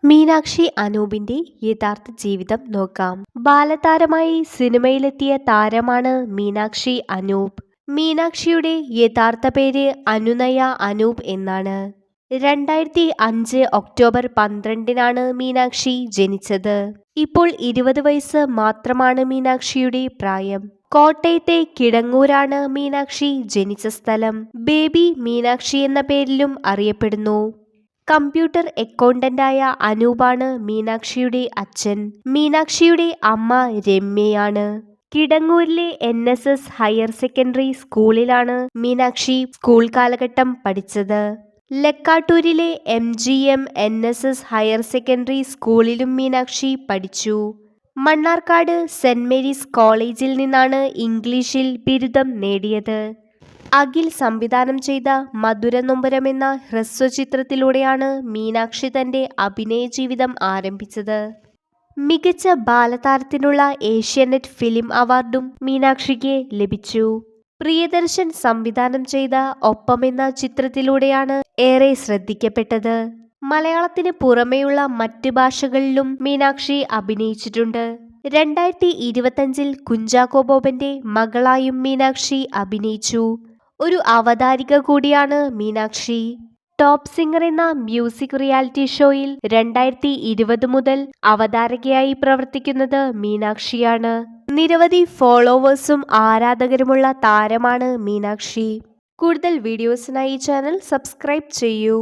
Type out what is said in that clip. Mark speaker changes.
Speaker 1: മീനാക്ഷി അനൂപിന്റെ യഥാർത്ഥ ജീവിതം നോക്കാം. ബാലതാരമായി സിനിമയിലെത്തിയ താരമാണ് മീനാക്ഷി അനൂപ്. മീനാക്ഷിയുടെ യഥാർത്ഥ പേര് അനുനയ അനൂപ് എന്നാണ്. 2005 ഒക്ടോബർ 12-നാണ് മീനാക്ഷി ജനിച്ചത്. ഇപ്പോൾ 20 വയസ്സ് മാത്രമാണ് മീനാക്ഷിയുടെ പ്രായം. കോട്ടയത്തെ കിടങ്ങൂരാണ് മീനാക്ഷി ജനിച്ച സ്ഥലം. ബേബി മീനാക്ഷി എന്ന പേരിലും അറിയപ്പെടുന്നു. കമ്പ്യൂട്ടർ അക്കൗണ്ടന്റായ അനൂപാണ് മീനാക്ഷിയുടെ അച്ഛൻ. മീനാക്ഷിയുടെ അമ്മ രമ്യയാണ്. കിടങ്ങൂരിലെ NSS ഹയർ സെക്കൻഡറി സ്കൂളിലാണ് മീനാക്ഷി സ്കൂൾ കാലഘട്ടം പഠിച്ചത്. ലക്കാട്ടൂരിലെ MGM NSS ഹയർ സെക്കൻഡറി സ്കൂളിലും മീനാക്ഷി പഠിച്ചു. മണ്ണാർക്കാട് സെന്റ് മേരീസ് കോളേജിൽ നിന്നാണ് ഇംഗ്ലീഷിൽ ബിരുദം നേടിയത്. അഖിൽ സംവിധാനം ചെയ്ത മധുരനൊമ്പരം എന്ന ഹ്രസ്വചിത്രത്തിലൂടെയാണ് മീനാക്ഷി തന്റെ അഭിനയ ജീവിതം ആരംഭിച്ചത്. മികച്ച ബാലതാരത്തിനുള്ള ഏഷ്യാനെറ്റ് ഫിലിം അവാർഡും മീനാക്ഷിക്ക് ലഭിച്ചു. പ്രിയദർശൻ സംവിധാനം ചെയ്ത ഒപ്പം എന്ന ചിത്രത്തിലൂടെയാണ് ഏറെ ശ്രദ്ധിക്കപ്പെട്ടത്. മലയാളത്തിന് പുറമെയുള്ള മറ്റ് ഭാഷകളിലും മീനാക്ഷി അഭിനയിച്ചിട്ടുണ്ട്. 2025 കുഞ്ചാക്കോ ബോബന്റെ മകളായും മീനാക്ഷി അഭിനയിച്ചു. ഒരു അവതാരിക കൂടിയാണ് മീനാക്ഷി. ടോപ്പ് സിംഗർ എന്ന മ്യൂസിക് റിയാലിറ്റി ഷോയിൽ 2020 മുതൽ അവതാരകയായി പ്രവർത്തിക്കുന്നത് മീനാക്ഷിയാണ്. നിരവധി ഫോളോവേഴ്സും ആരാധകരുമുള്ള താരമാണ് മീനാക്ഷി. കൂടുതൽ വീഡിയോസിനായി ചാനൽ സബ്സ്ക്രൈബ് ചെയ്യൂ.